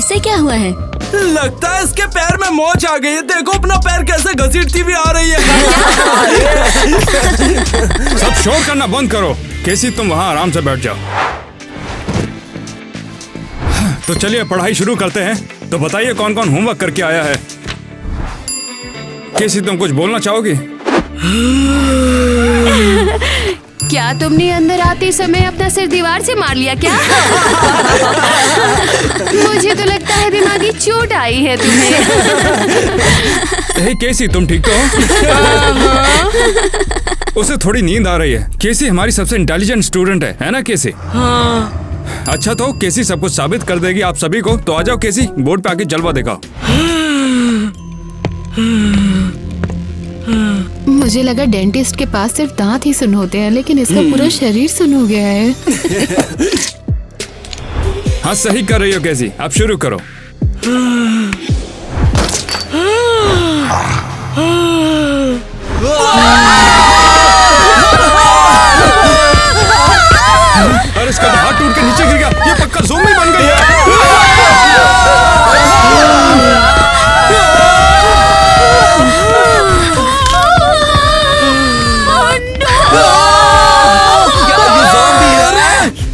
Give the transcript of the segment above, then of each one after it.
इसे क्या हुआ है? लगता है इसके पैर में मोच आ गई है। देखो अपना पैर कैसे घसीटती भी आ रही है। सब शोर करना बंद करो। कैसी तुम वहाँ आराम से बैठ जाओ। तो चलिए पढ़ाई शुरू करते हैं। तो बताइए कौन कौन होमवर्क करके आया है। कैसी तुम कुछ बोलना चाहोगी? क्या तुमने अंदर आते समय अपना सिर दीवार से मार लिया क्या? मुझे तो लगता है दिमागी चोट आई है तुम्हें। हे कैसी तुम ठीक तो हो? उसे थोड़ी नींद आ रही है। कैसी हमारी सबसे इंटेलिजेंट स्टूडेंट है ना कैसी? हाँ। अच्छा तो कैसी सब कुछ साबित कर देगी आप सभी को। तो आ जाओ कैसी, बोर्ड पे आके जलवा दिखाओ। मुझे लगा डेंटिस्ट के पास सिर्फ दांत ही सुन होते हैं, लेकिन इसका पूरा शरीर सुन हो गया है। हाँ सही कर रही हो कैसी, अब शुरू करो। अरे इसका तो हाथ टूट के नीचे गिर गया। ये पक्का ज़ोंबी बन गई है।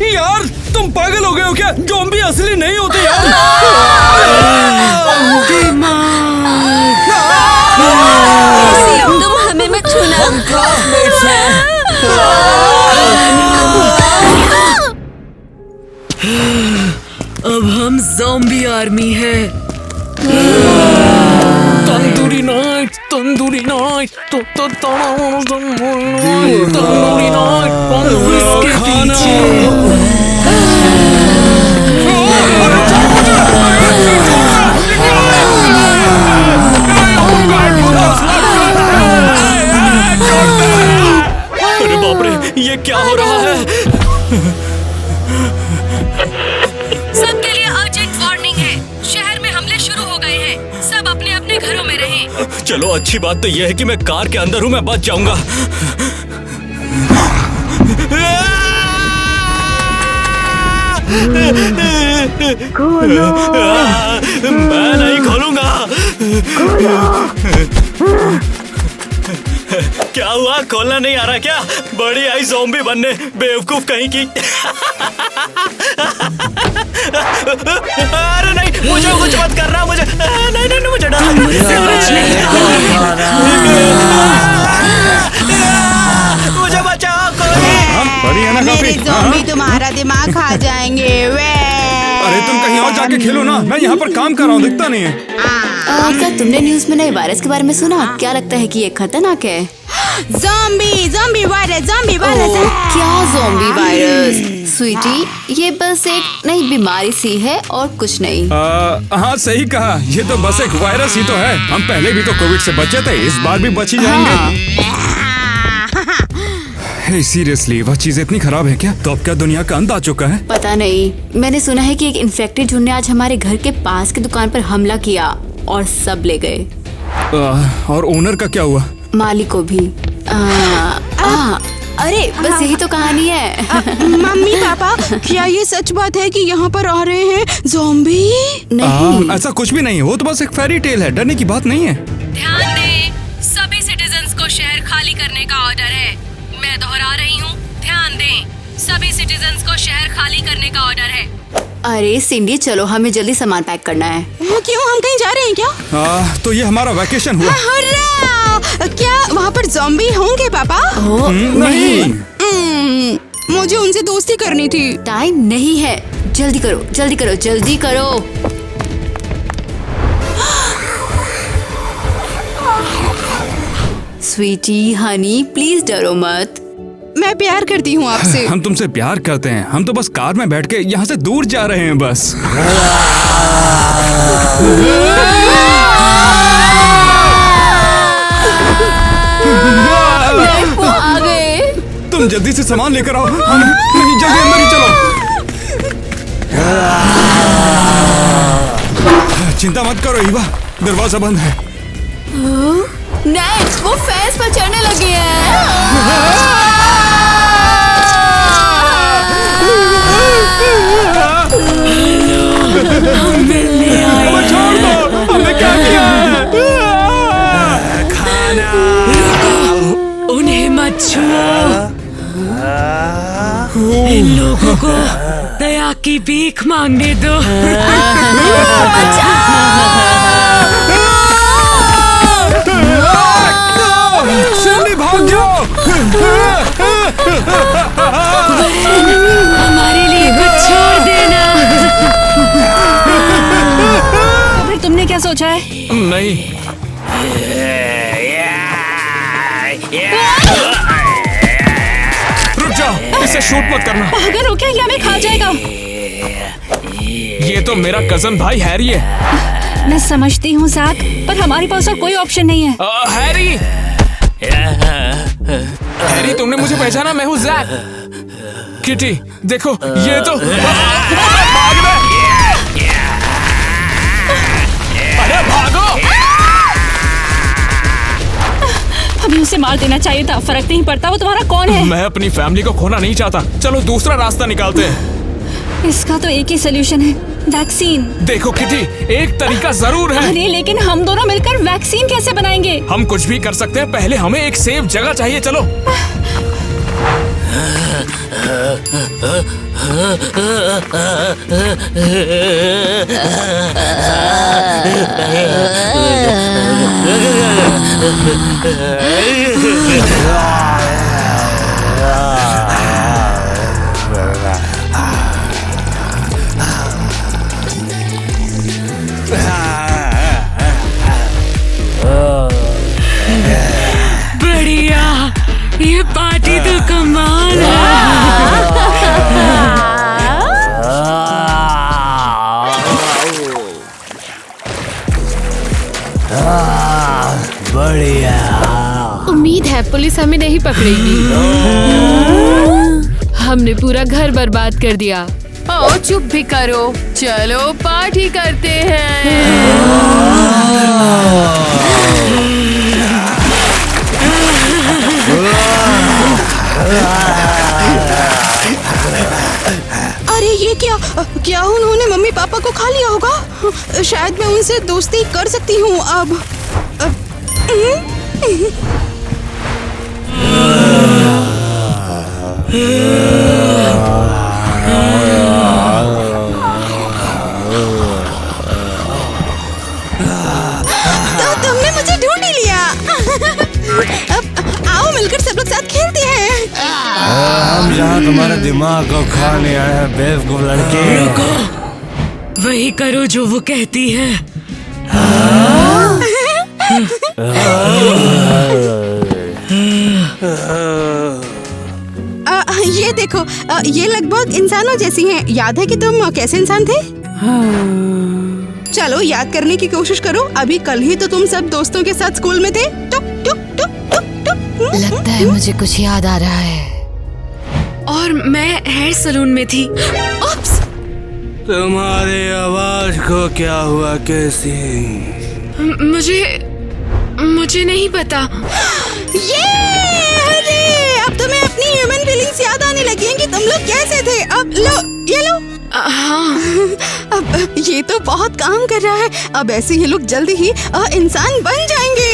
यार तुम पागल हो गए हो क्या? ज़ोंबी असली नहीं होते यार। तुम हमें मत छूना। हम क्लासमेट्स हैं। अब हम ज़ॉम्बी आर्मी है। Tandoori night, tandoori night, tandoori night, इसके पीछे। अरे बाप रे, ये क्या हो रहा है? सबके लिए अर्जेंट वार्निंग है। शहर में हमले शुरू हो गए हैं। सब अपने अपने घरों में रहें। चलो अच्छी बात तो ये है कि मैं कार के अंदर हूँ, मैं बच जाऊंगा। मैं नहीं खोलूंगा। क्या हुआ, खोलना नहीं आ रहा क्या? बड़ी आई ज़ॉम्बी बनने, बेवकूफ कहीं की। अरे नहीं, मुझे कुछ मत करना। मुझे नहीं नहीं, मुझे डर लग मुझे बचाओ कोई। बड़ी है ना काफी। मेरे ज़ॉम्बी तुम्हारा दिमाग खा जाएंगे। वे अरे तुम कहीं और जाके खेलो ना, मैं यहाँ पर काम कर रहा हूँ, दिखता नहीं है। क्या तुमने न्यूज में नए वायरस के बारे में सुना? क्या लगता है कि ये खतरनाक है? ज़ॉम्बी वायरस है। क्या ज़ॉम्बी वायरस? स्वीटी, ये बस एक नई बीमारी सी है और कुछ नहीं। हाँ सही कहा, ये तो बस एक वायरस ही तो है। हम पहले भी तो कोविड से बचे थे, इस बार भी बच ही जाएंगे। हे सीरियसली, वह चीज इतनी खराब है क्या? तो अब क्या दुनिया का अंत आ चुका है? पता नहीं, मैंने सुना है कि एक इन्फेक्टेड झुंड ने आज हमारे घर के पास की दुकान पर हमला किया और सब ले गए। और ओनर का क्या हुआ? मालिक को भी। अरे बस यही तो कहानी है। मम्मी पापा, क्या ये सच बात है कि यहाँ पर आ रहे हैं ज़ॉम्बी? नहीं, ऐसा कुछ भी नहीं है, वो तो बस एक फेरी टेल है, डरने की बात नहीं है। ध्यान दें, सभी सिटीजन्स को शहर खाली करने का ऑर्डर है। मैं दोहरा रही हूँ, ध्यान दें, सभी सिटीजन्स को शहर खाली करने का ऑर्डर है। अरे सिंडी, चलो हमें जल्दी सामान पैक करना है। क्यों, हम कहीं जा रहे हैं क्या? तो ये हमारा वैकेशन हुआ। क्या वहाँ पर ज़ॉम्बी होंगे पापा? नहीं, मुझे उनसे दोस्ती करनी थी। टाइम नहीं है, जल्दी करो जल्दी करो जल्दी करो। स्वीटी, हनी, प्लीज डरो मत। मैं प्यार करती हूँ आपसे। हम तुमसे प्यार करते हैं। हम तो बस कार में बैठ के यहाँ से दूर जा रहे हैं बस। वो आ गए। तुम जल्दी से सामान लेकर आओ। नहीं, जल्दी अंदर ही चलो। चिंता मत करो ईवा, दरवाजा बंद है। नेक्स्ट, वो फेंस पर चढ़ने लगे हैं। मिलने छुओ। इन लोगों को दया की भीख मांगने दो। सैंडी भाग जाओ। हमारे लिए कुछ छोड़ देना। फिर तुमने क्या सोचा है? नहीं, रुक जाओ, इसे शूट मत करना। अगर रुके ये हमें खा जाएगा। ये तो मेरा कजन भाई हैरी है। मैं समझती हूँ ज़ैक, पर हमारे पास और कोई ऑप्शन नहीं है। हैरी, हैरी तुमने मुझे पहचाना? मैं हूँ ज़ैक। किटी देखो, ये तो भाग ले। अरे भागो। हमें उसे मार देना चाहिए था, फर्क नहीं पड़ता वो तुम्हारा कौन है। मैं अपनी फैमिली को खोना नहीं चाहता। चलो दूसरा रास्ता निकालते हैं। इसका तो एक ही सोल्यूशन है, वैक्सीन। देखो किटी, एक तरीका जरूर है। अरे लेकिन हम दोनों मिलकर वैक्सीन कैसे बनाएंगे? हम कुछ भी कर सकते हैं, पहले हमें एक सेफ जगह चाहिए। चलो। बढ़िया, ये पार्टी तो कमाल है। उम्मीद है पुलिस हमें नहीं पकड़ेगी। हमने पूरा घर बर्बाद कर दिया। ओ चुप भी करो, चलो पार्टी करते हैं। अरे ये क्या उन्होंने मम्मी पापा को खा लिया होगा? शायद मैं उनसे दोस्ती कर सकती हूँ अब। तो तुमने मुझे ढूंढ ही लिया। अब आओ मिलकर सब लोग साथ खेलते हैं। हम जहाँ तुम्हारे दिमाग को खाने आए हैं बेवकूफ लड़के। वही करो जो वो कहती है। ये देखो, ये लगभग इंसानों जैसी हैं। याद है कि तुम कैसे इंसान थे? चलो याद करने की कोशिश करो। अभी कल ही तो तुम सब दोस्तों के साथ स्कूल में थे। टुक टुक टुक टुक टुक। लगता है मुझे कुछ याद आ रहा है। और मैं हेयर सलून में थी। उप्स। तुम्हारी आवाज को क्या हुआ कैसी? मुझे नहीं पता। अरे अब तुम्हें अपनी ह्यूमन फीलिंग्स याद आने लगी हैं कि तुम लोग कैसे थे। अब लो, ये लो। हाँ। अब ये तो बहुत काम कर रहा है। अब ऐसे ये लोग जल्दी ही इंसान बन जाएंगे।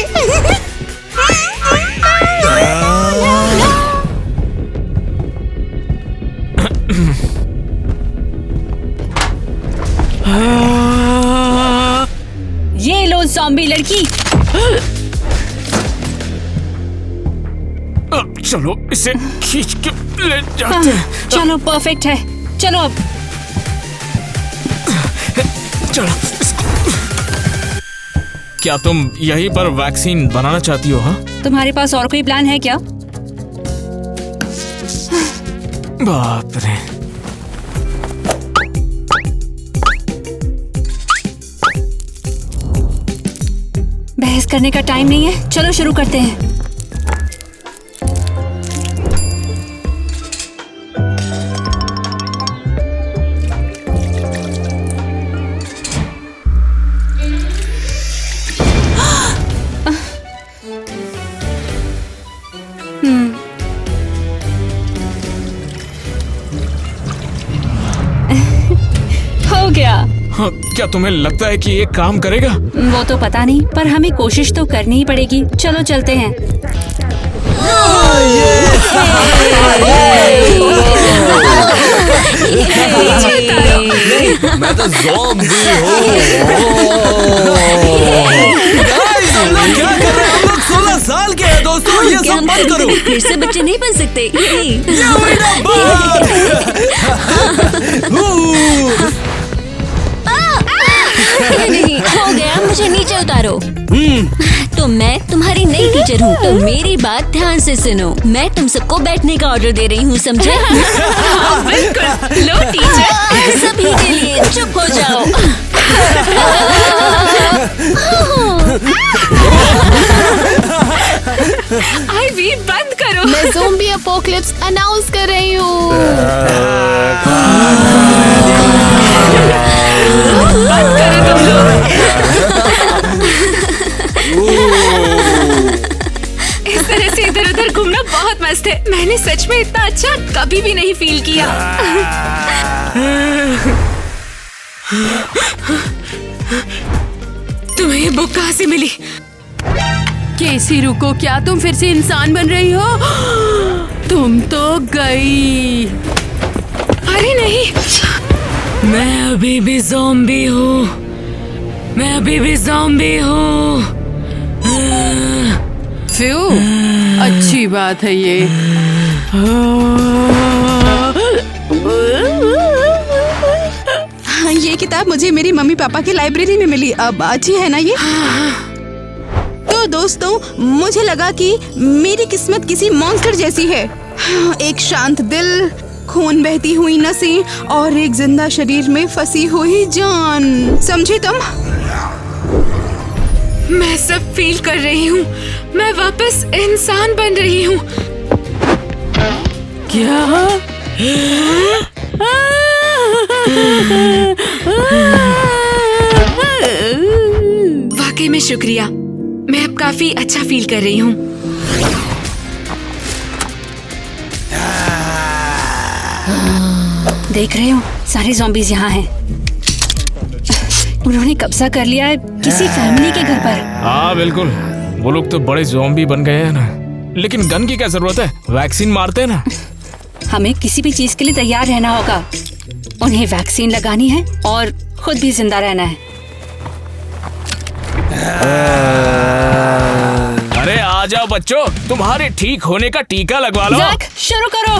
ये लो ज़ॉम्बी लड़की। अब चलो इसे खींच के ले जाते हैं। चलो परफेक्ट है, चलो अब। चलो क्या तुम यहीं पर वैक्सीन बनाना चाहती हो? हाँ, तुम्हारे पास और कोई प्लान है क्या? बाप रे। बहस करने का टाइम नहीं है, चलो शुरू करते हैं। हो गया। हाँ, क्या तुम्हें लगता है कि ये काम करेगा? वो तो पता नहीं, पर हमें कोशिश तो करनी ही पड़ेगी। चलो चलते हैं। मैं तो ज़ॉम्बी हूँ। Guys, हम लोग क्या कर रहे हैं? हम लोग 16 साल के हैं दोस्तों, ये क्या सब हम बंद कभी करो। कभी फिर से बच्चे नहीं बन सकते? ये हुई ना बात। नहीं, हो गया, मुझे नीचे उतारो। तो मैं तुम्हारी नई टीचर हूँ, तो मेरी बात ध्यान से सुनो। मैं तुम सबको बैठने का ऑर्डर दे रही हूँ, समझे? बिल्कुल। लो टीचर। सभी के लिए चुप हो जाओ। आईवी बंद करो। मैं ज़ोंबी अपोकलिप्स अनाउंस कर रही हूँ। बंद करो तुम लोग। इस तरह से इधर उधर घूमना बहुत मस्त है। मैंने सच में इतना अच्छा कभी भी नहीं फील किया। तुम्हें ये बुक कहाँ से मिली? केसी रुको, क्या तुम फिर से इंसान बन रही हो? तुम तो गई। अरे नहीं, मैं अभी भी ज़ॉम्बी हूँ। मैं अभी भी ज़ॉम्बी हूँ। फ्यू, अच्छी बात है ये। हाँ, ये किताब मुझे मेरी मम्मी पापा की लाइब्रेरी में मिली। अब अच्छी है ना ये? तो दोस्तों, मुझे लगा कि मेरी किस्मत किसी मॉन्स्टर जैसी है। हाँ, एक शांत दिल, खून बहती हुई नसें और एक जिंदा शरीर में फंसी हुई जान। समझी तुम? मैं सब फील कर रही हूँ। मैं वापस इंसान बन रही हूँ। क्या? वाकई में शुक्रिया। मैं अब काफी अच्छा फील कर रही हूँ। देख रहे हो, सारे ज़ॉम्बीज़ यहाँ हैं। उन्होंने कब्जा कर लिया है किसी फैमिली के घर पर। हाँ बिल्कुल, वो लोग तो बड़े ज़ॉम्बी बन गए हैं ना। लेकिन गन की क्या जरूरत है, वैक्सीन मारते हैं ना। हमें किसी भी चीज के लिए तैयार रहना होगा। उन्हें वैक्सीन लगानी है और खुद भी जिंदा रहना है। अरे आ जाओ बच्चों, तुम्हारे ठीक होने का टीका लगवा लो। जैक, शुरू करो।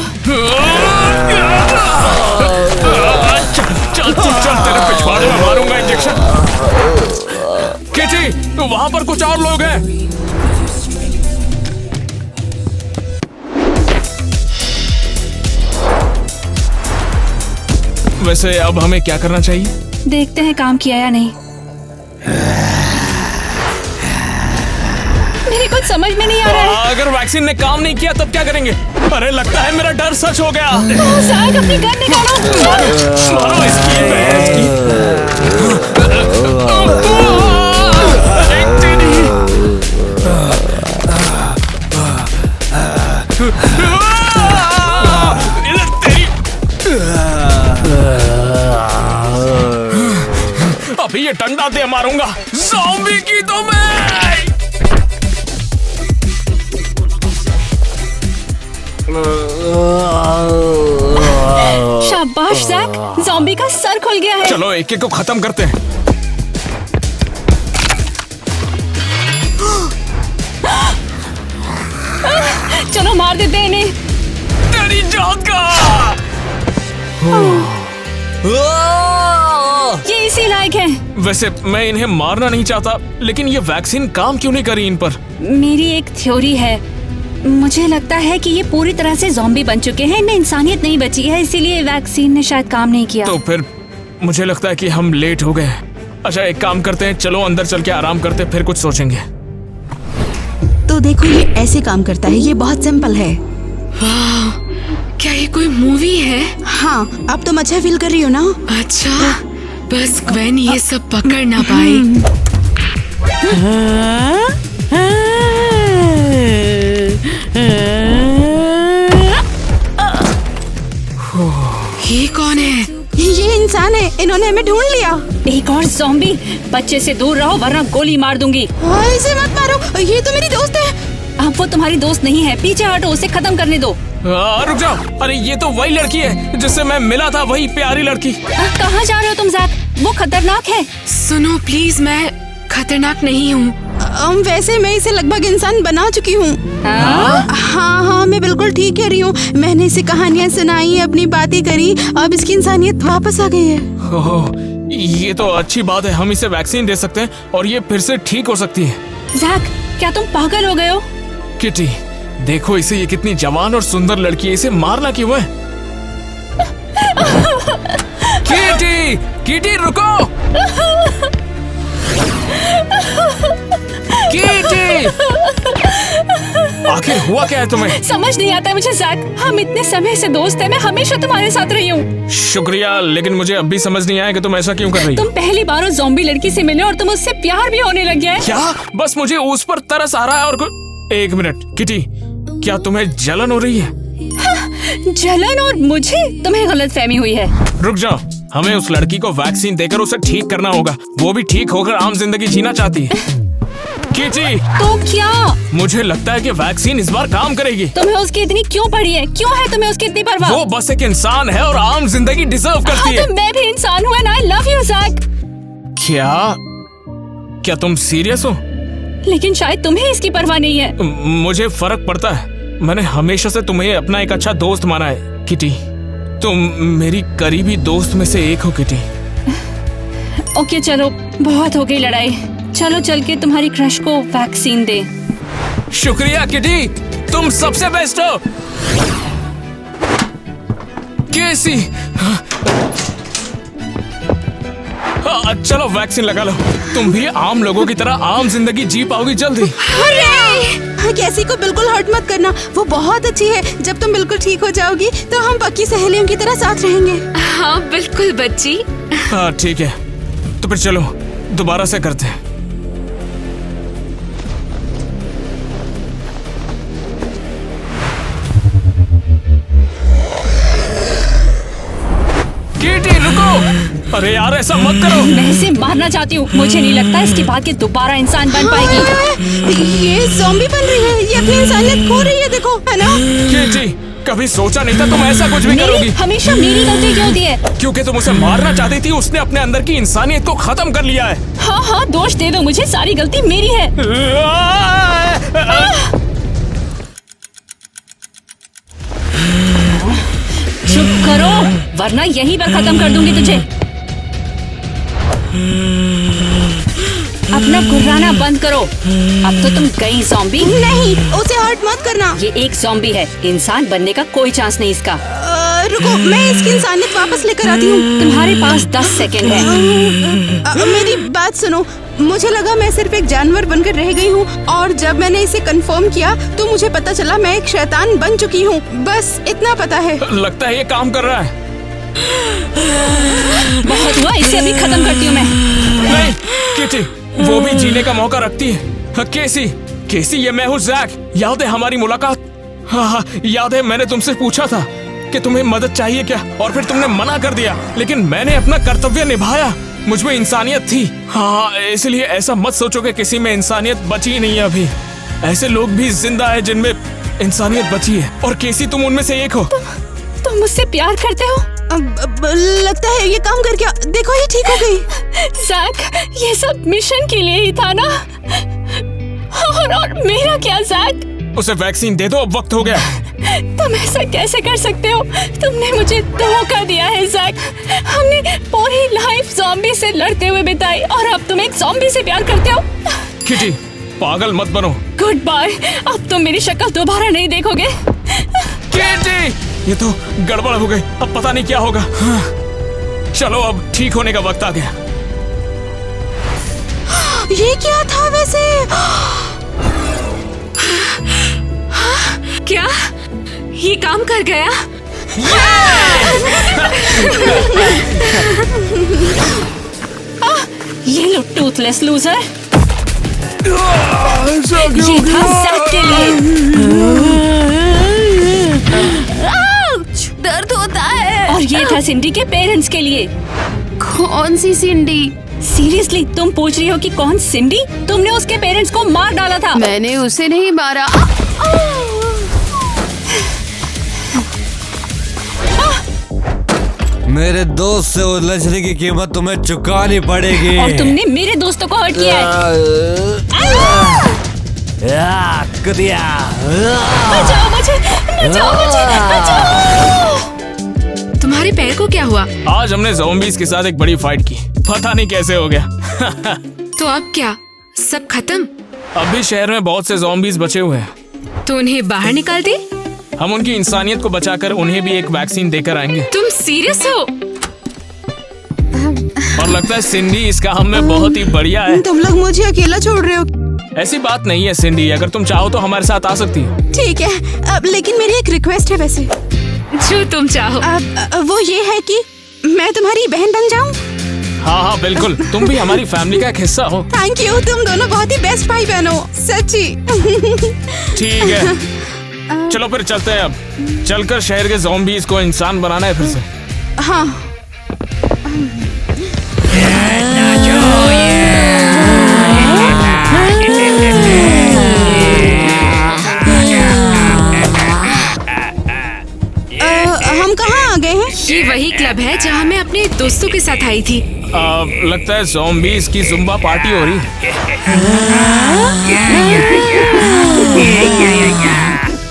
चल तेरे पिछवाड़े में मारूंगा इंजेक्शन। किटी, वहाँ पर कुछ और लोग हैं। वैसे अब हमें क्या करना चाहिए? देखते हैं काम किया या नहीं। मेरी कुछ समझ में नहीं आ रहा है। अगर वैक्सीन ने काम नहीं किया तब क्या करेंगे? अरे लगता है मेरा डर सच हो गया। जैक, अपनी गन निकालो। मारो इसकी भैंस की। अभी ये डंडा दे मारूंगा। ज़ॉम्बी की तो मैं। शाबाश जैक, ज़ॉम्बी का सर खुल गया है। चलो एक एक को खत्म करते हैं। चलो मार देते हैं इन्हें। तेरी जान का। ये इसी लायक है। वैसे मैं इन्हें मारना नहीं चाहता, लेकिन ये वैक्सीन काम क्यों नहीं करी इन पर? मेरी एक थ्योरी है। मुझे लगता है कि ये पूरी तरह से ज़ॉम्बी बन चुके हैं। इनमें इंसानियत नहीं बची है, इसीलिए वैक्सीन ने शायद काम नहीं किया। तो फिर मुझे लगता है कि हम लेट हो गए। अच्छा एक काम करते हैं, चलो अंदर चल के आराम करते, फिर कुछ सोचेंगे। तो देखो, ये ऐसे काम करता है। ये बहुत सिंपल है। वाह, क्या ये कोई मूवी है? हाँ, अब तुम अच्छा फील कर रही हो ना? अच्छा, बस ग्वेन ये सब पकड़ ना पाए। ये कौन है? ये इंसान है। इन्होंने हमें ढूंढ लिया। एक और ज़ॉम्बी। बच्चे से दूर रहो वरना गोली मार दूंगी। हाँ, इसे मत मारो, ये तो मेरी दोस्त है। अब वो तुम्हारी दोस्त नहीं है, पीछे हटो, उसे खत्म करने दो। रुक जाओ, अरे ये तो वही लड़की है जिससे मैं मिला था, वही प्यारी लड़की। कहाँ जा रहे हो तुम जैक? वो खतरनाक है। सुनो प्लीज, मैं खतरनाक नहीं हूँ। वैसे मैं इसे लगभग इंसान बना चुकी हूँ। हाँ, मैं बिल्कुल ठीक कह रही हूँ। मैंने इसे कहानियाँ सुनाई, अपनी बातें करी, अब इसकी इंसानियत वापस आ गई है। ओह, ये तो अच्छी बात है। हम इसे वैक्सीन दे सकते हैं और ये फिर से ठीक हो सकती है। जैक, क्या तुम पागल हो गए हो? किटी, देखो इसे, ये कितनी जवान और सुंदर लड़की है, इसे मारना क्यों है? किटी, किटी रुको! किटी! आखिर हुआ क्या है तुम्हें? समझ नहीं आता है मुझे जैक, हम इतने समय से दोस्त हैं, मैं हमेशा तुम्हारे साथ रही हूँ। शुक्रिया, लेकिन मुझे अब भी समझ नहीं आया कि तुम ऐसा क्यों कर रही हो। तुम पहली बार उस ज़ॉम्बी लड़की से मिले और तुम उससे प्यार भी होने लग गया है। क्या? बस मुझे उस पर तरस आ रहा है और एक मिनट, किटी, क्या तुम्हें जलन हो रही है? जलन? और मुझे? तुम्हें गलतफहमी हुई है। रुक जाओ, हमें उस लड़की को वैक्सीन देकर उसे ठीक करना होगा। वो भी ठीक होकर आम जिंदगी जीना चाहती है। किटी, तो क्या? मुझे लगता है कि वैक्सीन इस बार काम करेगी। तुम्हें उसकी इतनी क्यों पड़ी है? क्यों है तुम्हें उसकी इतनी परवाह? वो बस एक इंसान है और आम जिंदगी डिजर्व करती है। तो मैं भी इंसान हूँ, and I love you, Jack. क्या तुम सीरियस हो? लेकिन शायद तुम्हें इसकी परवाह नहीं है। मुझे फर्क पड़ता है। मैंने हमेशा से तुम्हें अपना एक अच्छा दोस्त माना है किटी। तुम मेरी करीबी दोस्त में से एक हो किटी। ओके चलो, बहुत हो गई लड़ाई, चलो चल के तुम्हारी क्रश को वैक्सीन दे। शुक्रिया किटी, तुम सबसे बेस्ट हो। कैसी? चलो वैक्सीन लगा लो, तुम भी आम लोगों की तरह आम जिंदगी जी पाओगी जल्दी। कैसी को बिल्कुल हर्ट मत करना, वो बहुत अच्छी है। जब तुम बिल्कुल ठीक हो जाओगी तो हम पक्की सहेलियों की तरह साथ रहेंगे। हाँ बिल्कुल बच्ची। हाँ ठीक है, तो फिर चलो दोबारा से करते हैं। किटी रुको! अरे यार ऐसा मत करो। मैं इसे मारना चाहती हूँ, मुझे नहीं लगता इसके बाद ये दोबारा इंसान बन पाएगी। ये ज़ॉम्बी बन रही है, ये अपनी इंसानियत खो रही है, देखो, है ना? किटी, कभी सोचा नहीं था तुम ऐसा कुछ भी करोगी। हमेशा मेरी गलती क्यों होती है? क्योंकि तुम उसे मारना चाहती थी, उसने अपने अंदर की इंसानियत को खत्म कर लिया है। हाँ हाँ, दोष दे दो मुझे, सारी गलती मेरी है। चुप करो, वरना यहीं पर खत्म कर दूंगी तुझे। अपना गुर्राना बंद करो। अब तो तुम गई ज़ॉम्बी। नहीं, उसे हर्ट मत करना। ये एक ज़ॉम्बी है, इंसान बनने का कोई चांस नहीं इसका। रुको, मैं इसकी इंसानियत वापस लेकर आती हूँ। तुम्हारे पास 10 सेकंड है। मेरी बात सुनो, मुझे लगा मैं सिर्फ एक जानवर बनकर रह गई हूँ, और जब मैंने इसे कंफर्म किया तो मुझे पता चला मैं एक शैतान बन चुकी हूँ। बस इतना पता है। लगता है ये काम कर रहा है। बहुत हुआ, इसे अभी खत्म करती हूँ मैं। नहीं किटी, वो भी जीने का मौका रखती है। कैसी? कैसी, ये मैं हूँ जैक। याद है हमारी मुलाकात? हाँ, याद है मैंने तुमसे पूछा था कि तुम्हें मदद चाहिए क्या, और फिर तुमने मना कर दिया, लेकिन मैंने अपना कर्तव्य निभाया। मुझ में इंसानियत थी। हाँ, इसलिए ऐसा मत सोचो कि किसी में इंसानियत बची नहीं है अभी। ऐसे लोग भी जिंदा है जिनमें इंसानियत बची है, और कैसी तुम उनमें से एक हो। तुम मुझसे प्यार करते हो? लगता है ये काम करके, देखो ये ठीक हो गई। जैक, ये सब मिशन के लिए ही था ना? और मेरा क्या जैक? उसे वैक्सीन दे दो, अब वक्त हो गया। तुम ऐसा कैसे कर सकते हो? तुमने मुझे धोखा दिया है जैक। हमने पूरी लाइफ ज़ॉम्बी से लड़ते हुए बिताई, और अब तुम एक ज़ॉम्बी से प्यार करते हो? किटी, पागल मत बनो। गुड बाय, अब तुम मेरी शक्ल दोबारा नहीं देखोगे। किटी, ये तो गड़बड़ हो गई, अब पता नहीं क्या होगा। हाँ, चलो अब ठीक होने का वक्त आ गया। ये क्या था वैसे? क्या ये काम कर गया? ये लो टूथलेस लूजर। ये था जैक के लिए। दर्द होता है। और ये था सिंडी के पेरेंट्स के लिए। कौन सी सिंडी? सीरियसली तुम पूछ रही हो कि कौन सिंडी? तुमने उसके पेरेंट्स को मार डाला था। मैंने उसे नहीं मारा। मेरे दोस्त से उलझने की कीमत तुम्हें चुकानी पड़ेगी। और तुमने मेरे दोस्तों को हर्ट किया है। कुदिया। बचाओ मुझे, बचाओ मुझे, बचाओ। तुम्हारे पैर को क्या हुआ? आज हमने ज़ॉम्बीज़ के साथ एक बड़ी फाइट की, पता नहीं कैसे हो गया। तो अब क्या, सब खत्म? अब भी शहर में बहुत से ज़ॉम्बीज़ बचे हुए हैं। तो उन्हें बाहर निकाल दे। हम उनकी इंसानियत को बचाकर उन्हें भी एक वैक्सीन देकर आएंगे। तुम सीरियस हो? और लगता है सिंडी इस काम में बहुत ही बढ़िया है। तुम लोग मुझे अकेला छोड़ रहे हो? ऐसी बात नहीं है सिंडी, अगर तुम चाहो तो हमारे साथ आ सकती हो। ठीक है, अब लेकिन मेरी एक रिक्वेस्ट है वैसे। जो तुम चाहो। वो ये है कि मैं तुम्हारी बहन बन जाऊं? हाँ हाँ बिल्कुल, तुम भी हमारी फैमिली का एक हिस्सा हो। थैंक यू, तुम दोनों बहुत ही बेस्ट भाई बहन हो, सच्ची। ठीक है, चलो फिर चलते हैं। अब चलकर शहर के ज़ॉम्बीज़ को इंसान बनाना है फिर से। हाँ। हम कहाँ आ गए हैं? ये वही क्लब है जहाँ मैं अपने दोस्तों के साथ आई थी। लगता है ज़ॉम्बीज़ की जुम्बा पार्टी हो रही है।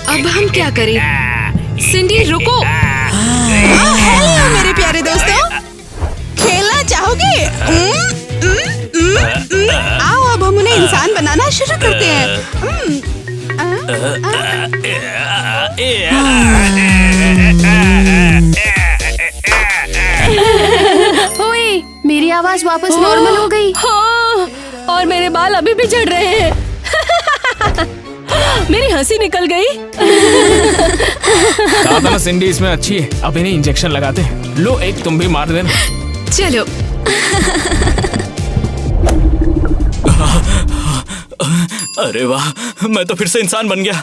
अब हम क्या करें? सिंडी रुको। हेलो मेरे प्यारे दोस्तों, खेलना चाहोगे? आओ अब हम उन्हें इंसान बनाना शुरू करते हैं। ओए, मेरी आवाज वापस नॉर्मल हो गई। हाँ, और मेरे बाल अभी भी झड़ रहे हैं। मेरी हंसी निकल गई। कहा था ना सिंडी इसमें अच्छी है। अब इन्हें इंजेक्शन लगाते हैं। लो एक तुम भी मार देना। चलो। अरे वाह, मैं तो फिर से इंसान बन गया।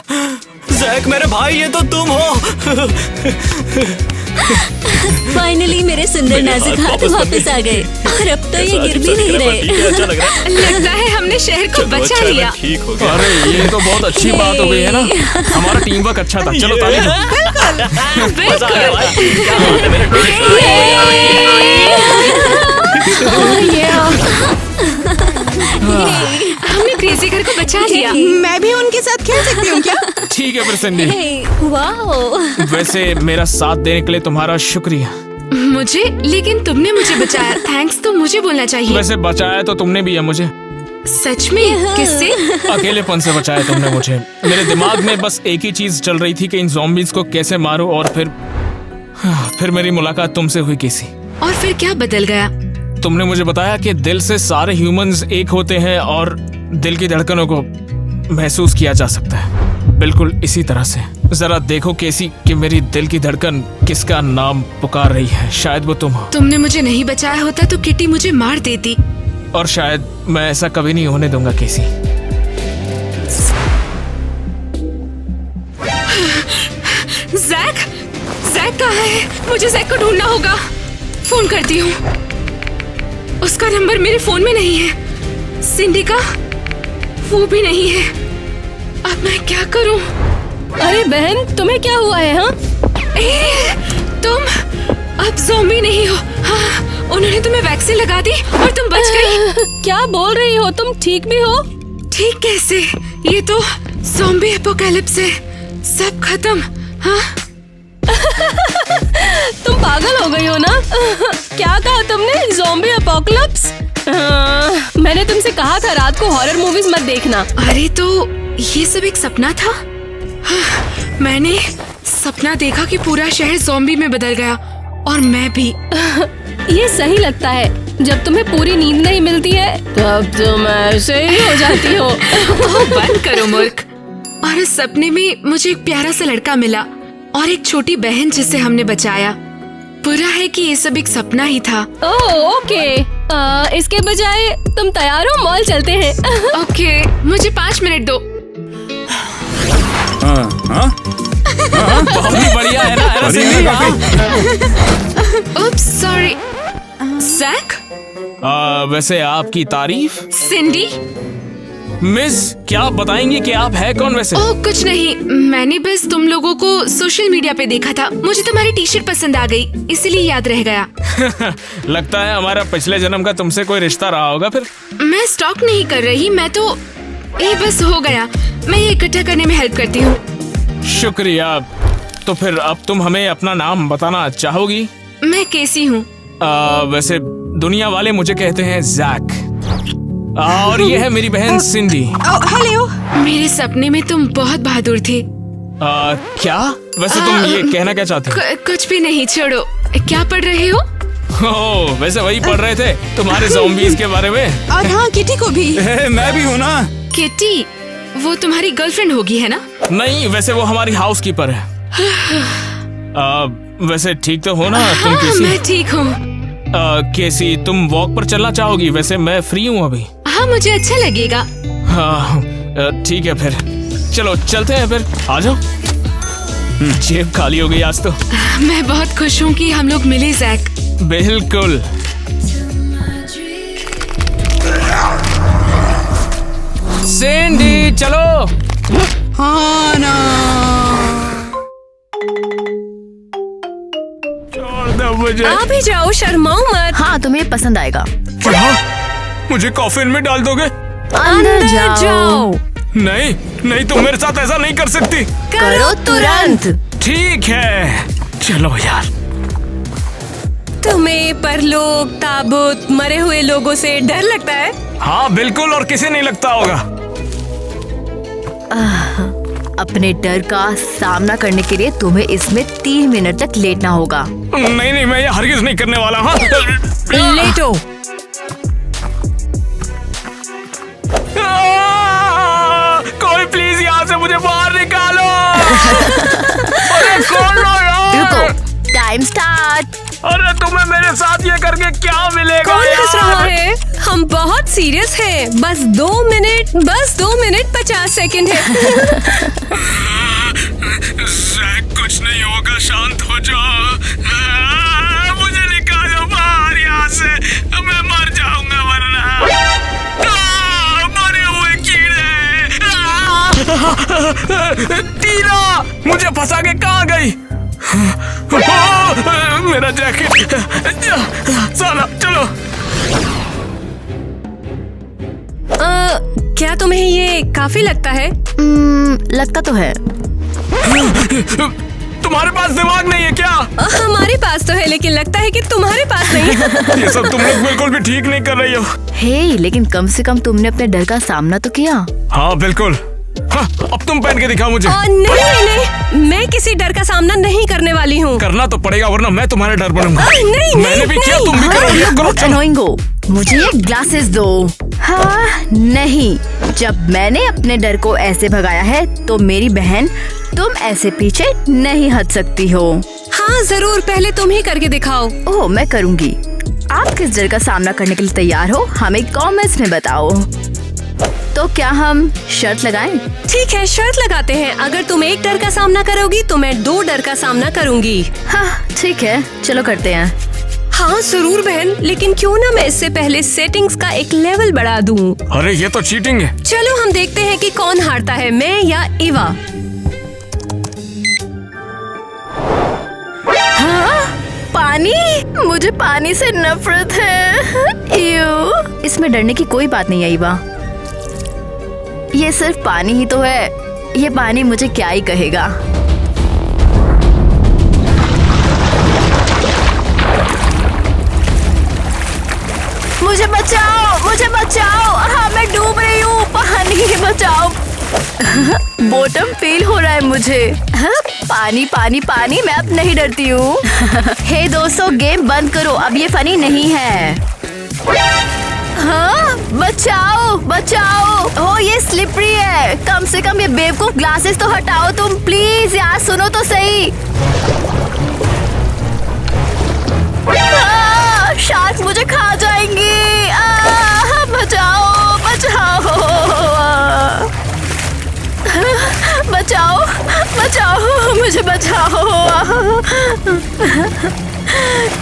जैक मेरे भाई, ये तो तुम हो। फाइनली मेरे सुंदर नाजुक हाथ वापस आ गए और अब तो ये गिर भी नहीं रहे। अच्छा लग रहा है। लगता है हमने शहर को बचा लिया। ठीक हो गया। अरे ये तो बहुत अच्छी बात हो गई है ना। हमारा टीम वर्क अच्छा था। चलो ताली दो। मजा आया भाई। क्या बात है मेरे हमने क्रेजी घर को बचा लिया। मैं भी उनके साथ खेल सकती हूँ क्या? ठीक है फिर सिंडी। वाह, वैसे मेरा साथ देने के लिए तुम्हारा शुक्रिया। मुझे, लेकिन तुमने मुझे बचाया। थैंक्स तो मुझे बोलना चाहिए। वैसे बचाया तो तुमने भी है मुझे। सच में? किससे? अकेलेपन से बचाया तुमने मुझे। मेरे दिमाग में बस एक ही चीज चल रही थी कि इन ज़ॉम्बीज़ को कैसे मारूं, और फिर मेरी मुलाकात तुमसे हुई केसी। और फिर क्या बदल गया? तुमने मुझे बताया कि दिल से सारे ह्यूमंस एक होते हैं और दिल की धड़कनों को महसूस किया जा सकता है। बिल्कुल इसी तरह से। जरा देखो केसी कि मेरी दिल की धड़कन किसका नाम पुकार रही है। शायद वो तुम हो। तुमने मुझे नहीं बचाया होता तो किटी मुझे मार देती। और शायद मैं ऐसा कभी नहीं होने दूंगा केसी। जैक कहाँ है? मुझे जैक को ढूंढना होगा। फोन करती हूँ। उसका नंबर मेरे फोन में नहीं है। सिंडी का वो भी नहीं है। अब मैं क्या करूँ? अरे बहन, तुम्हें क्या हुआ है? हाँ, तुम अब ज़ॉम्बी नहीं हो। हाँ, उन्होंने तुम्हें वैक्सीन लगा दी और तुम बच गई। क्या बोल रही हो? तुम ठीक भी हो? ठीक कैसे? ये तो ज़ॉम्बी एपोकैलिप्स है। सब खत्म। हाँ? तुम पागल हो गई हो ना? क्या कहा तुमने? Zombie apocalypse? मैंने तुमसे कहा था रात को हॉरर मूवीज मत देखना। अरे तो ये सब एक सपना था। हाँ, मैंने सपना देखा कि पूरा शहर ज़ॉम्बी में बदल गया और मैं भी। ये सही लगता है। जब तुम्हें पूरी नींद नहीं मिलती है तब तुम ऐसे ही हो जाती हो। बंद करो मूर्ख। और उस सपने में मुझे एक प्यारा सा लड़का मिला और एक छोटी बहन जिसे हमने बचाया। बुरा है कि ये सब एक सपना ही था। ओह ओके, इसके बजाय तुम तैयार हो? मॉल चलते हैं। ओके, मुझे 5 मिनट दो। बहुत ही बढ़िया है ना? उप्स, सॉरी। जैक, वैसे आपकी तारीफ। सिंडी। मिस, क्या आप बताएंगी कि आप है कौन वैसे? ओह कुछ नहीं, मैंने बस तुम लोगों को सोशल मीडिया पे देखा था। मुझे तुम्हारी टी शर्ट पसंद आ गई, इसलिए याद रह गया। लगता है हमारा पिछले जन्म का तुमसे कोई रिश्ता रहा होगा फिर। मैं स्टॉक नहीं कर रही, मैं तो ये बस हो गया। मैं ये इकट्ठा करने में हेल्प करती हूँ। शुक्रिया। तो फिर अब तुम हमें अपना नाम बताना चाहोगी? मैं केसी हूँ। वैसे दुनिया वाले मुझे कहते हैं जैक, और ये है मेरी बहन सिंडी। हेलो। मेरे सपने में तुम बहुत बहादुर थे। क्या? वैसे तुम ये कहना क्या चाहते हो? कुछ भी नहीं, छोड़ो। क्या पढ़ रहे हो? ओह, वैसे वही पढ़ रहे थे तुम्हारे ज़ॉम्बीज़ के बारे में। और हाँ, किटी को भी। मैं भी हूँ ना। किटी, वो तुम्हारी गर्लफ्रेंड होगी है ना? नहीं, वैसे वो हमारी हाउसकीपर है। वैसे ठीक तो हो ना तुम केसी? मैं ठीक हूँ। केसी, तुम वॉक पर चलना चाहोगी? वैसे मैं फ्री हूँ अभी। हाँ, मुझे अच्छा लगेगा। हाँ ठीक है, फिर चलो चलते हैं फिर। आ जाओ। जेब खाली हो गई आज तो। मैं बहुत खुश हूँ कि हम लोग मिले जैक। बिल्कुल। सिंडी चलो। हाँ ना। छोड़ दो मुझे। आप ही जाओ, शर्माओ मत। हाँ, तुम्हें पसंद आएगा। क्या? मुझे कॉफिन में डाल दोगे? अंदर जाओ। नहीं नहीं, तुम मेरे साथ ऐसा नहीं कर सकती। करो तुरंत। ठीक है, चलो यार। तुम्हें परलोक, ताबूत, मरे हुए लोगों से डर लगता है? हाँ बिल्कुल, और किसे नहीं लगता होगा। अपने डर का सामना करने के लिए तुम्हें इसमें 3 मिनट तक लेटना होगा। नहीं नहीं, मैं ये हरगिज नहीं करने वाला। हाँ लेटो। कोई प्लीज यहाँ से मुझे बाहर निकालो। अरे खोल लो यार। रुको, टाइम स्टार्ट। अरे तुम्हें मेरे साथ ये करके क्या मिलेगा? कौन हंस रहा है? हम बहुत सीरियस हैं। बस 2 मिनट 50 सेकंड है। जैक, कुछ नहीं होगा, शांत हो जाओ। मुझे निकालो बाहर यहाँ से, मैं मर जाऊंगा वरना। मरे हुए कीड़े। टीना मुझे फंसा के कहाँ गई? मेरा जैकेट। चलो चलो। क्या तुम्हें ये काफी लगता है? लगता तो है। तुम्हारे पास दिमाग नहीं है क्या? हमारे पास तो है, लेकिन लगता है कि तुम्हारे पास नहीं है। ये सब तुम लोग बिल्कुल भी ठीक नहीं कर रही हो। हे, लेकिन कम से कम तुमने अपने डर का सामना तो किया। हाँ बिल्कुल। हाँ, अब तुम पहन के दिखाओ मुझे। नहीं, मैं किसी डर का सामना नहीं करने वाली हूँ। करना तो पड़ेगा, वरना मैं तुम्हारे डर बनूंगा। मैंने भी किया, तुम भी करो। अनोइंग हो, मुझे ये ग्लासेस दो। हाँ नहीं, जब मैंने अपने डर को ऐसे भगाया है तो मेरी बहन, तुम ऐसे पीछे नहीं हट सकती हो। हाँ जरूर, पहले तुम ही करके दिखाओ। ओह, मैं करूँगी। आप किस डर का सामना करने के लिए तैयार हो, हमें कमेंट्स में बताओ। तो क्या हम शर्त लगाएं? ठीक है, शर्त लगाते हैं। अगर तुम एक डर का सामना करोगी तो मैं 2 डर का सामना करूंगी। हाँ ठीक है, चलो करते हैं। हाँ जरूर बहन, लेकिन क्यों ना मैं इससे पहले सेटिंग्स का एक लेवल बढ़ा दूं। अरे ये तो चीटिंग है। चलो हम देखते हैं कि कौन हारता है, मैं या इवा। हाँ? पानी? मुझे पानी से नफरत है। यू, इसमें डरने की कोई बात नहीं है इवा। ये सिर्फ पानी ही तो है। ये पानी मुझे क्या ही कहेगा। मुझे बचाओ, मुझे बचाओ। हाँ, मैं डूब रही हूँ, पानी बचाओ। बॉटम फील हो रहा है मुझे। हाँ, पानी पानी पानी, मैं अब नहीं डरती हूँ। हे दोस्तों, गेम बंद करो, अब ये फनी नहीं है। हाँ, बचाओ बचाओ। ओ, ये स्लिपरी है। कम से कम ये बेवकूफ ग्लासेस तो हटाओ तुम, प्लीज यार, सुनो तो सही। शार्क मुझे खा जाएंगे। बचाओ बचाओ। बचाओ बचाओ, मुझे बचाओ।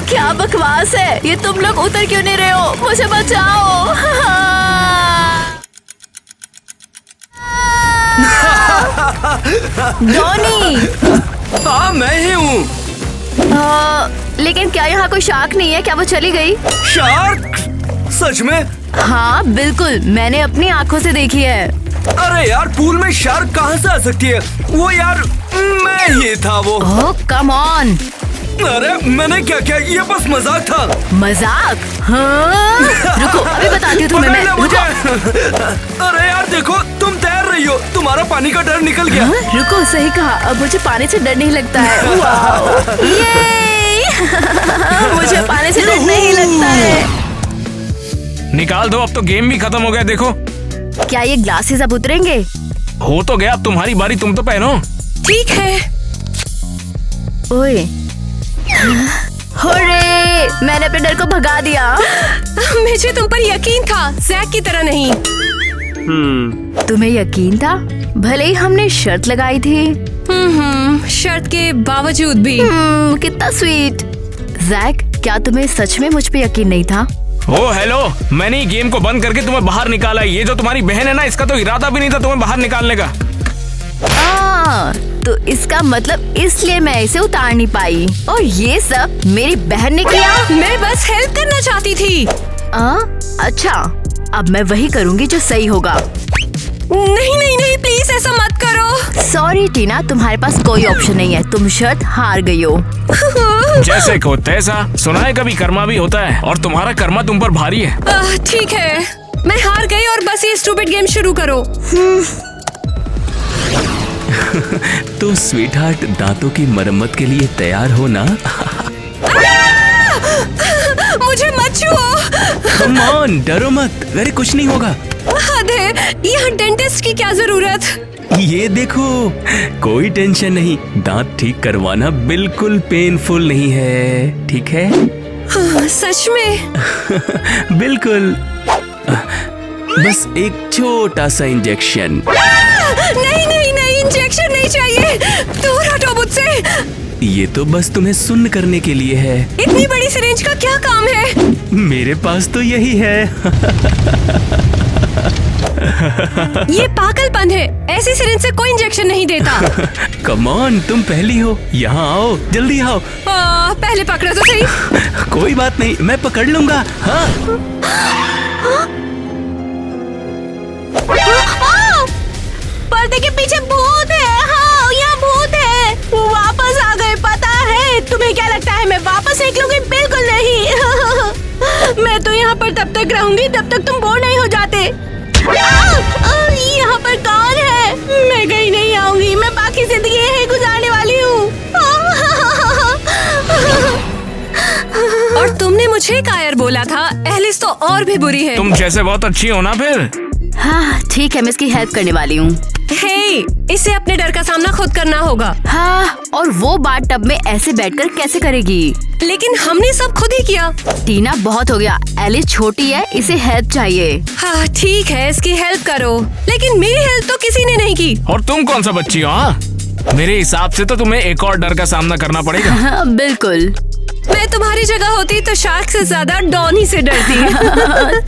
क्या बकवास है ये, तुम लोग उतर क्यों नहीं रहे हो? मुझे बचाओ। डॉनी। हाँ मैं ही हूँ। लेकिन क्या यहाँ कोई शार्क नहीं है? क्या वो चली गई? शार्क? सच में? हाँ बिल्कुल, मैंने अपनी आंखों से देखी है। अरे यार, पूल में शार्क कहाँ से आ सकती है? वो यार मैं ही था वो। ओह कम ऑन। अरे मैंने क्या किया, ये बस मजाक था। मजाक? हाँ? रुको अभी बताती हूँ तुम्हें मैं। पकड़ ले मुझे। रुको। अरे यार देखो, तुम तैर रही हो, तुम्हारा पानी का डर निकल गया। हाँ? रुको, सही कहा, अब मुझे पानी से डर नहीं लगता है। वाओ, ये मुझे पानी से डर नहीं लगता है। निकाल दो, अब तो गेम भी खत्म हो गया। देखो क्या ये ग्लासेस अब उतरेंगे? हो तो गया, अब तुम्हारी बारी, तुम तो पहनो। ठीक है। ओए, होरे, मैंने अपने डर को भगा दिया। मुझे तुम पर यकीन था, जैक की तरह नहीं। तुम्हें यकीन था? भले ही हमने शर्त लगाई थी। शर्त के बावजूद भी। कितना स्वीट। जैक, क्या तुम्हें सच में मुझ पे यकीन नहीं था? ओ हेलो, मैंने ही गेम को बंद करके तुम्हें बाहर निकाला। ये जो तुम्हारी बहन है ना, इसका तो इरादा भी नहीं था तुम्हें बाहर निकालने का। तो इसका मतलब इसलिए मैं इसे उतार नहीं पाई, और ये सब मेरी बहन ने किया। मैं बस हेल्प करना चाहती थी। अच्छा, अब मैं वही करूँगी जो सही होगा। नहीं नहीं नहीं, प्लीज ऐसा मत करो। सॉरी टीना, तुम्हारे पास कोई ऑप्शन नहीं है, तुम शर्त हार गई हो। जैसे को तैसा, सुना है कभी कर्मा भी होता है, और तुम्हारा कर्मा तुम पर भारी है। ठीक है, मैं हार गई और बस ये स्टूपिड गेम शुरू करो। तो स्वीटहार्ट, दांतों की मरम्मत के लिए तैयार हो ना? मुझे मत छुओ। कम ऑन, डरो मत, अरे कुछ नहीं होगा। हद है, यहाँ डेंटिस्ट की क्या जरूरत? ये देखो, कोई टेंशन नहीं, दांत ठीक करवाना बिल्कुल पेनफुल नहीं है, ठीक है? सच में? बिल्कुल, बस एक छोटा सा इंजेक्शन। नहीं नहीं नहीं, इंजेक्शन नहीं चाहिए, दूर हटो मुझसे। ये तो बस तुम्हें सुन्न करने के लिए है। इतनी बड़ी सिरिंज का क्या काम है? मेरे पास तो यही है। ये पागलपन है, ऐसी सिरिंज से कोई इंजेक्शन नहीं देता। कम ऑन, तुम पहली हो, यहाँ आओ, जल्दी आओ। पहले पकड़ो तो सही। कोई बात नहीं, मैं पकड़ लूंगा। हाँ। पर्दे के पीछे भूत है। हाँ, यहाँ भूत है। वापस आ गए, पता है? तुम्हें क्या लगता है मैं वापस निकलूंगी? बिल्कुल नहीं। मैं तो यहाँ पर तब तक रहूंगी जब तक तुम बोर नहीं हो जाते। यहाँ पर कौन है? मैं कहीं नहीं आऊंगी, मैं बाकी जिंदगी यही गुजारने वाली हूँ। और तुमने मुझे कायर बोला था, एलिस तो और भी बुरी है। तुम जैसे बहुत अच्छी हो ना फिर। हाँ ठीक है, मैं इसकी हेल्प करने वाली हूँ। हे, इसे अपने डर का सामना खुद करना होगा। हाँ, और वो बाथ टब में ऐसे बैठकर कैसे करेगी? लेकिन हमने सब खुद ही किया। टीना बहुत हो गया, एलिस छोटी है, इसे हेल्प चाहिए। हाँ ठीक है, इसकी हेल्प करो, लेकिन मेरी हेल्प तो किसी ने नहीं की। और तुम कौन सा बच्ची हो? हाँ, मेरे हिसाब से तो तुम्हें एक और डर का सामना करना पड़ेगा। हाँ, बिल्कुल। मैं तुम्हारी जगह होती तो शार्क से ज्यादा डॉनी से डरती।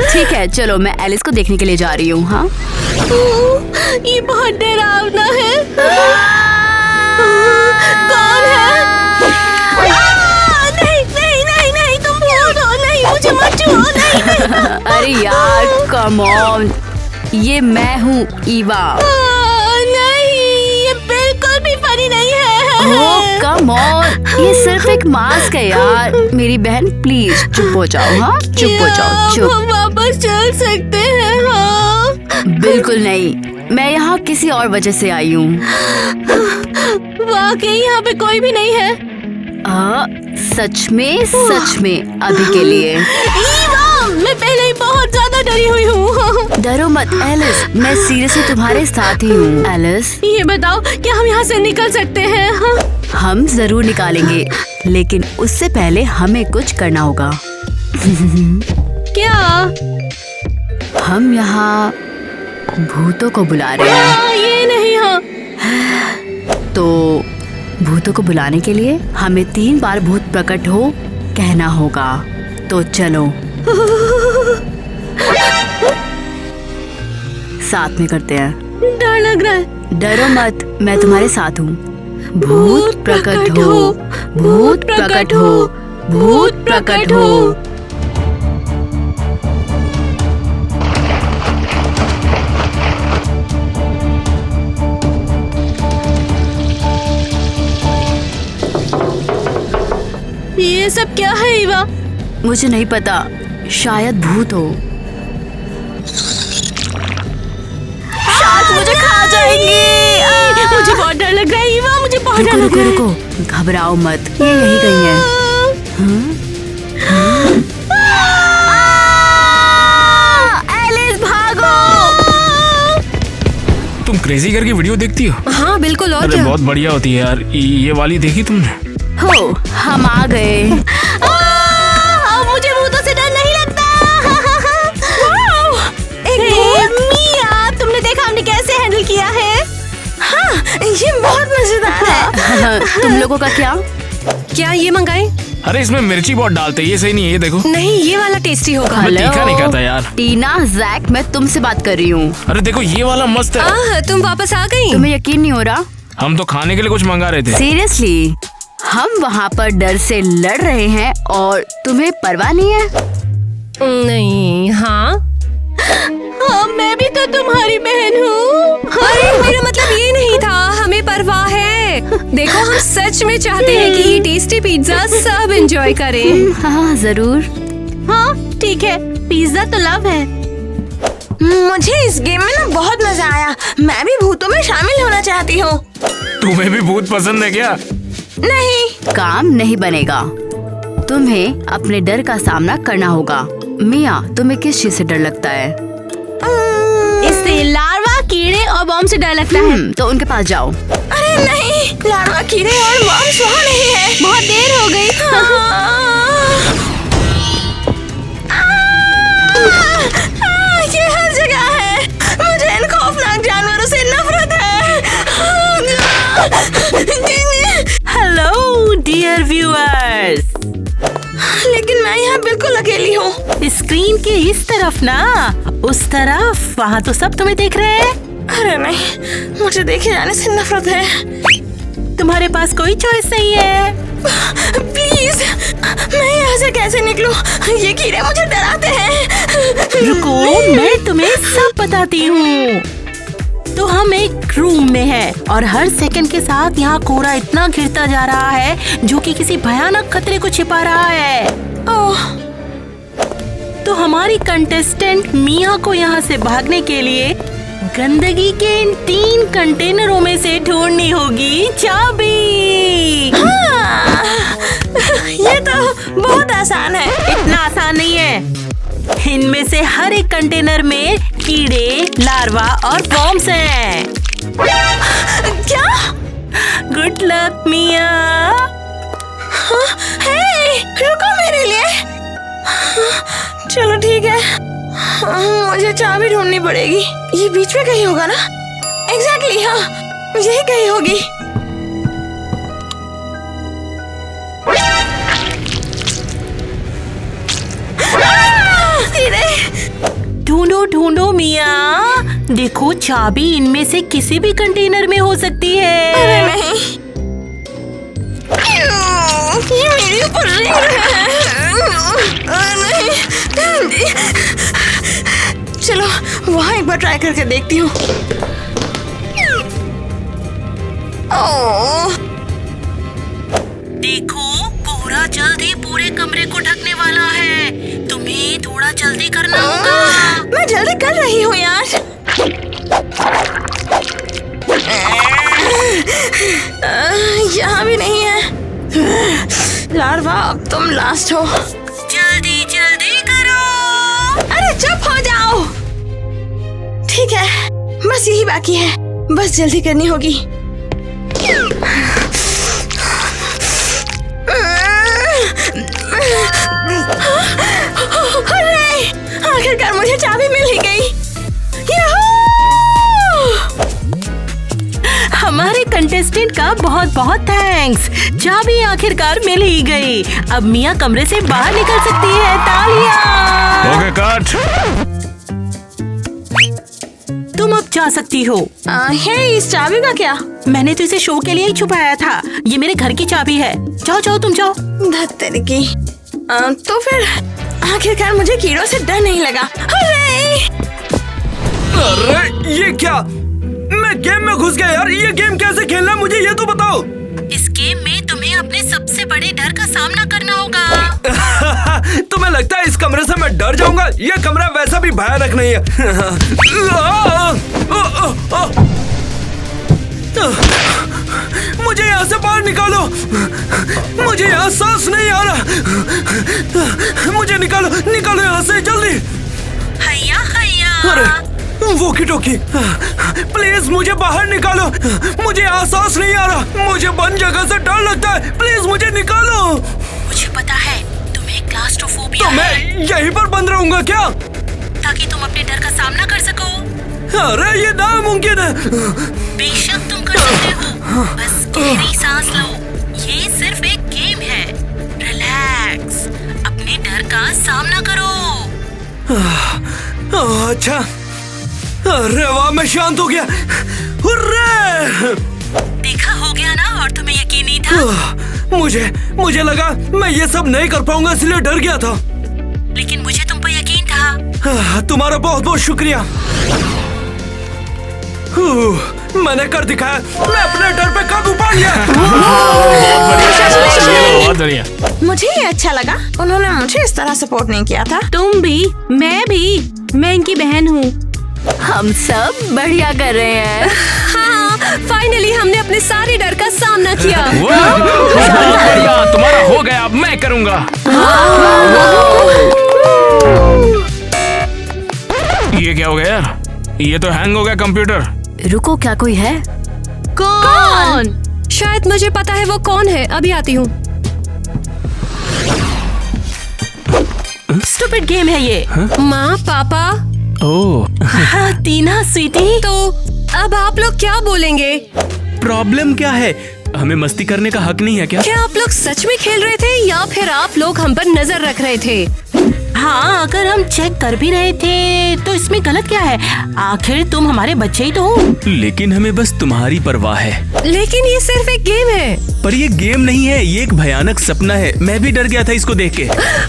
ठीक है, चलो मैं एलिस को देखने के लिए जा रही हूँ। हाँ, ये बहुत डरावना है। कौन है? नहीं नहीं नहीं नहीं, तुम भूत हो। नहीं, मुझे मत छुओ। नहीं नहीं। अरे यार कम ऑन, ये मैं हूँ ईवा। नहीं, ये बिल्कुल भी फनी नहीं है। ओह कम ऑन, ये सिर्फ एक मास्क है यार। मेरी बहन प्लीज चुप हो जाओ। हाँ चुप हो जाओ, चुप। हम वापस चल सकते हैं? हाँ। बिल्कुल नहीं, मैं यहाँ किसी और वजह से आई हूँ। वाकई यहाँ पे कोई भी नहीं है? सच में अभी के लिए। ईवा, मैं पहले ही बहुत ज्यादा डरी हुई हूँ। डरो मत एलिस, मैं सीरियसली तुम्हारे साथ ही हूँ। एलिस, ये बताओ, क्या हम यहाँ से निकल सकते हैं? हाँ? हम जरूर निकालेंगे, लेकिन उससे पहले हमें कुछ करना होगा। क्या? हम यहाँ भूतों को बुला रहे हैं। ये नहीं। हाँ, तो भूतों को बुलाने के लिए हमें 3 बार भूत प्रकट हो कहना होगा। तो चलो साथ में करते हैं। डर लग रहा है। डरो मत, मैं तुम्हारे साथ हूँ। भूत प्रकट हो, भूत प्रकट हो, भूत प्रकट हो। ये सब क्या है ईवा? मुझे नहीं पता, शायद भूत हो। शायद मुझे खा जाएंगे। मुझे बहुत डर लग रहा है ईवा, मुझे बहुत डर रुको लग रुको रहा है। रुको, घबराओ मत, ये यही कहीं है। एलिस भागो। तुम क्रेजी करके वीडियो देखती हो? हाँ बिल्कुल, और अरे क्या? बहुत बढ़िया होती है यार। ये वाली देखी तुमने? हो, हम आ गए। मुझे भूतों से डर नहीं लगता। मिया, तुमने देखा हमने कैसे हैंडल किया है? हाँ, ये बहुत मजेदार है। तुम लोगों का क्या? क्या ये मंगाए? अरे इसमें मिर्ची बहुत डालते हैं, ये सही नहीं है। ये देखो। नहीं, ये वाला टेस्टी होगा। मैं तीखा नहीं खाता यार। टीना, जैक, मैं तुमसे बात कर रही हूँ। अरे देखो ये वाला मस्त है। तुम वापस आ गई? तुम्हें यकीन नहीं हो रहा? हम तो खाने के लिए कुछ मंगा रहे थे। सीरियसली, हम वहाँ पर डर से लड़ रहे हैं और तुम्हें परवाह नहीं है? नहीं। हाँ मैं भी तो तुम्हारी बहन हूँ। अरे मेरा मतलब ये नहीं था, हमें परवाह है। देखो, हम सच में चाहते हैं कि ये टेस्टी पिज्जा सब एंजॉय करें। हाँ जरूर। हाँ ठीक है, पिज्जा तो लव है। मुझे इस गेम में ना बहुत मजा आया। मैं भी भूतों में शामिल होना चाहती हूँ। तुम्हें भी भूत पसंद है क्या? नहीं, काम नहीं बनेगा, तुम्हें अपने डर का सामना करना होगा। मिया, तुम्हें किस चीज से डर लगता है? इससे लार्वा, कीड़े और बॉम्ब से डर लगता है। तो उनके पास जाओ। अरे नहीं, लार्वा, कीड़े और बॉम्ब वहाँ नहीं है। बहुत देर हो गई। ये हर जगह है। मुझे इन खौफनाक जानवरों से नफरत है। हेलो डियर व्यूअर्स, लेकिन मैं यहाँ बिल्कुल अकेली हूँ। स्क्रीन के इस तरफ ना, उस तरफ, वहाँ तो सब तुम्हें देख रहे हैं। अरे नहीं, मुझे देखे जाने से नफरत है। तुम्हारे पास कोई चॉइस नहीं है। प्लीज, मैं यहाँ से कैसे निकलूं? ये कीड़े मुझे डराते हैं। रुको, मैं तुम्हें सब बताती हूँ। तो हम एक रूम में हैं और हर सेकंड के साथ यहाँ कोहरा इतना गिरता जा रहा है जो कि किसी भयानक खतरे को छिपा रहा है। ओह, तो हमारी कंटेस्टेंट मिया को यहाँ से भागने के लिए गंदगी के इन 3 कंटेनरों में से ढूंढनी होगी चाबी। हाँ, ये तो बहुत आसान है। इतना आसान नहीं है। इनमें से हर एक कंटेनर में कीड़े, लार्वा और बॉम्ब्स हैं। क्या? गुड लक मिया। हे, रुको मेरे लिए। चलो ठीक है, मुझे चाबी ढूंढनी पड़ेगी। ये बीच में कहीं होगा ना? एग्जैक्टली, हाँ, यही कहीं होगी। ढूंढो ढूंढो मिया, देखो चाबी इनमें से किसी भी कंटेनर में हो सकती है। अरे नहीं, ये मेरे ऊपर रेंग रहा है। नहीं, चलो वहाँ एक बार ट्राई करके देखती हूँ। देखो, कोहरा जल्द ही पूरे कमरे को ढकने वाला है। तुम्हें थोड़ा जल्दी करना होगा। मैं जल्दी कर रही हूँ यार। यहाँ भी नहीं है। लार्वा, अब तुम लास्ट हो। जल्दी जल्दी करो। अरे चुप हो जाओ। ठीक है, बस यही बाकी है। बस जल्दी करनी होगी। अरे, आखिरकार मुझे चाबी मिल ही गई। हमारे कंटेस्टेंट का बहुत बहुत थैंक्स। चाबी आखिरकार मिल ही गई। अब मिया कमरे से बाहर निकल सकती है। तालियां। Okay cut. तुम अब जा सकती हो। है इस चाबी का क्या? मैंने तो इसे शो के लिए ही छुपाया था। ये मेरे घर की चाबी है। जाओ जाओ तुम जाओ। धत्तेरी की। तो फिर आखिरकार मुझे कीड़ों से डर नहीं लगा। अरे ये क्या? मैं गेम में घुस गया यार। ये गेम कैसे खेलना है मुझे ये तो बताओ। इस गेम में तुम्हें अपने सबसे बड़े डर का सामना करना होगा। तुम्हें लगता है इस कमरे से मैं डर जाऊंगा? ये कमरा वैसा भी भयानक नहीं है। मुझे यहाँ से बाहर निकालो। मुझे यहाँ सांस नहीं आ रहा। मुझे निकालो निकालो यहाँ से जल्दी। हैया हैया। अरे वोकी टोकी, प्लीज मुझे बाहर निकालो। मुझे यहाँ सांस नहीं आ रहा। मुझे बंद जगह से डर लगता है। प्लीज मुझे निकालो। मुझे पता है तुम्हें क्लास्ट्रोफोबिया तो मैं यहीं पर बंद रहूंगा क्या? ताकि तुम अपने डर का सामना कर सको। अरे ये नामुमकिन है। बेशक तुम कर सकते हो। बस गहरी सांस लो। ये सिर्फ एक गेम है। रिलैक्स। अपने डर का सामना करो। अच्छा। अरे वाह मैं शांत हो गया। हुर्रे! देखा हो गया ना। और तुम्हें यकीन नहीं था। मुझे लगा मैं ये सब नहीं कर पाऊंगा इसलिए डर गया था। लेकिन मुझे तुम पर यकीन था। तुम्हारा बहुत बहुत शुक्रिया। मैंने कर दिखाया। मैं अपने डर पे काबू पा लिया। बहुत बढ़िया। मुझे ये अच्छा लगा। उन्होंने मुझे इस तरह सपोर्ट नहीं किया था। तुम भी, मैं भी। मैं इनकी बहन हूँ। हम सब बढ़िया कर रहे हैं। हाँ, फाइनली हमने अपने सारे डर का सामना किया। बहुत बढ़िया। तुम्हारा हो गया। अब मैं करूँगा। ये क्या हो गया यार? ये तो हैंग हो गया कंप्यूटर। रुको, क्या कोई है? कौन? शायद मुझे पता है वो कौन है। अभी आती हूँ। स्टूपिड गेम है ये। माँ, पापा। ओह, हाँ, टीना स्वीटी। तो अब आप लोग क्या बोलेंगे? प्रॉब्लम क्या है? हमें मस्ती करने का हक नहीं है क्या? क्या आप लोग सच में खेल रहे थे या फिर आप लोग हम पर नजर रख रहे थे? हाँ, अगर हम चेक कर भी रहे थे तो इसमें गलत क्या है? आखिर तुम हमारे बच्चे ही तो हो। लेकिन हमें बस तुम्हारी परवाह है। लेकिन ये सिर्फ एक गेम है। पर ये गेम नहीं है, ये एक भयानक सपना है। मैं भी डर गया था इसको देख के।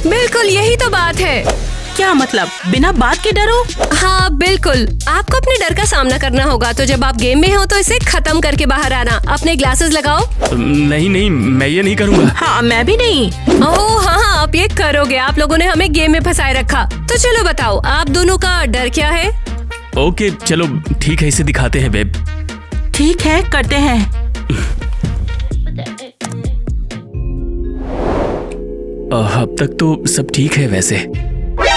बिल्कुल यही तो बात है। क्या मतलब? बिना बात के डरो? हाँ बिल्कुल। आपको अपने डर का सामना करना होगा। तो जब आप गेम में हो तो इसे खत्म करके बाहर आना। अपने ग्लासेस लगाओ। नहीं, मैं ये नहीं करूँगा। हाँ, मैं भी नहीं। ओह हाँ, आप ये करोगे। आप लोगों ने हमें गेम में फंसाए रखा। तो चलो बताओ, आप दोनों का डर क्या है? ओके चलो ठीक है, इसे दिखाते हैं बेब। ठीक है, करते हैं। अब तक तो सब ठीक है वैसे।